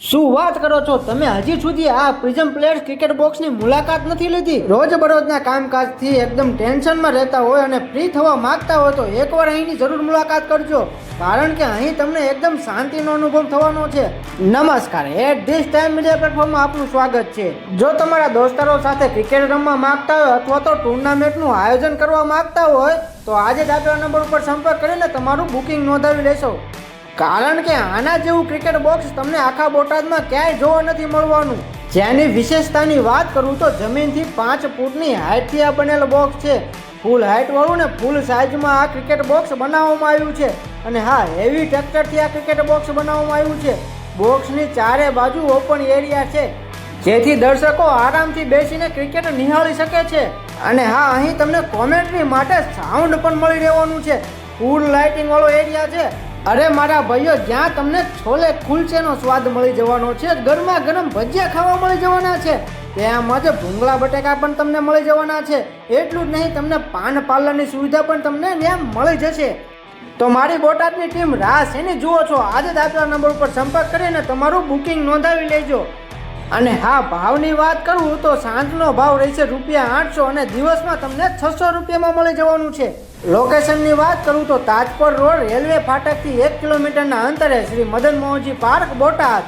શું વાત કરો છો તમે? હજી સુધી આ પ્રિઝમ પ્લેયર્સ ક્રિકેટ બોક્સની મુલાકાત નથી લીધી? રોજબરોજના કામકાજથી એકદમ ટેન્શનમાં રહેતા હોય અને ફ્રી થવા માંગતા હોય તો એકવાર અહીંની જરૂર મુલાકાત કરજો, કારણ કે અહીં તમને એકદમ શાંતિનો અનુભવ થવાનો છે. નમસ્કાર, એટ ધીસ ટાઈમ મીડિયા પ્લેટફોર્મમાં આપનું સ્વાગત છે. જો તમારા દોસ્તારો સાથે ક્રિકેટ રમવા માંગતા હોય અથવા તો ટુર્નામેન્ટનું આયોજન કરવા માંગતા હોય તો આજે જ આપેલા નંબર ઉપર સંપર્ક કરીને તમારું બુકિંગ નોંધાવી લેશો, કારણ કે આના જેવું ક્રિકેટ બોક્સ તમને આખા બોટાદમાં ક્યાંય જોવા નથી મળવાનું. જેની વિશેષતાની વાત કરું તો જમીનથી 5 ફૂટની હાઇટથી આ બનેલ બોક્સ છે. ફૂલ હાઇટ વાળું ને ફૂલ સાઇઝમાં આ ક્રિકેટ બોક્સ બનાવવામાં આવ્યું છે. અને હા, હેવી ટેક્સચરથી આ ક્રિકેટ બોક્સ બનાવવામાં આવ્યું છે. બોક્સની ચારે બાજુ ઓપન એરિયા છે, જેથી દર્શકો આરામથી બેસીને ક્રિકેટ નિહાળી શકે છે. અને હા, અહીં તમને કોમેન્ટ્રી માટે સાઉન્ડ પણ મળી રહેવાનું છે. ફૂલ લાઇટિંગ વાળો એરિયા છે. અરે મારા ભાઈઓ, જ્યાં તમને છોલે કુલચેનો સ્વાદ મળી જવાનો છે, ગરમા ગરમ ભજીયા ખાવા મળી જવાના છે, તેમાં જ ભૂંગળા બટેકા પણ તમને મળી જવાના છે. એટલું જ નહીં, તમને પાન પાર્લરની સુવિધા પણ તમને ત્યાં મળી જશે. તો મારી બોટાદની ટીમ રાહ શેની જુઓ છો? આજે જ આપેલા નંબર ઉપર સંપર્ક કરીને તમારું બુકિંગ નોંધાવી લેજો. અને હા, ભાવની વાત કરું તો સાંજનો ભાવ રહેશે ₹800 અને દિવસમાં તમને 600 રૂપિયામાં મળી જવાનું છે. લોકેશનની વાત કરું તો તાજપર રોડ રેલવે ફાટકથી 1 કિલોમીટરના અંતરે શ્રી મદન મોહનજી પાર્ક, બોટાદ.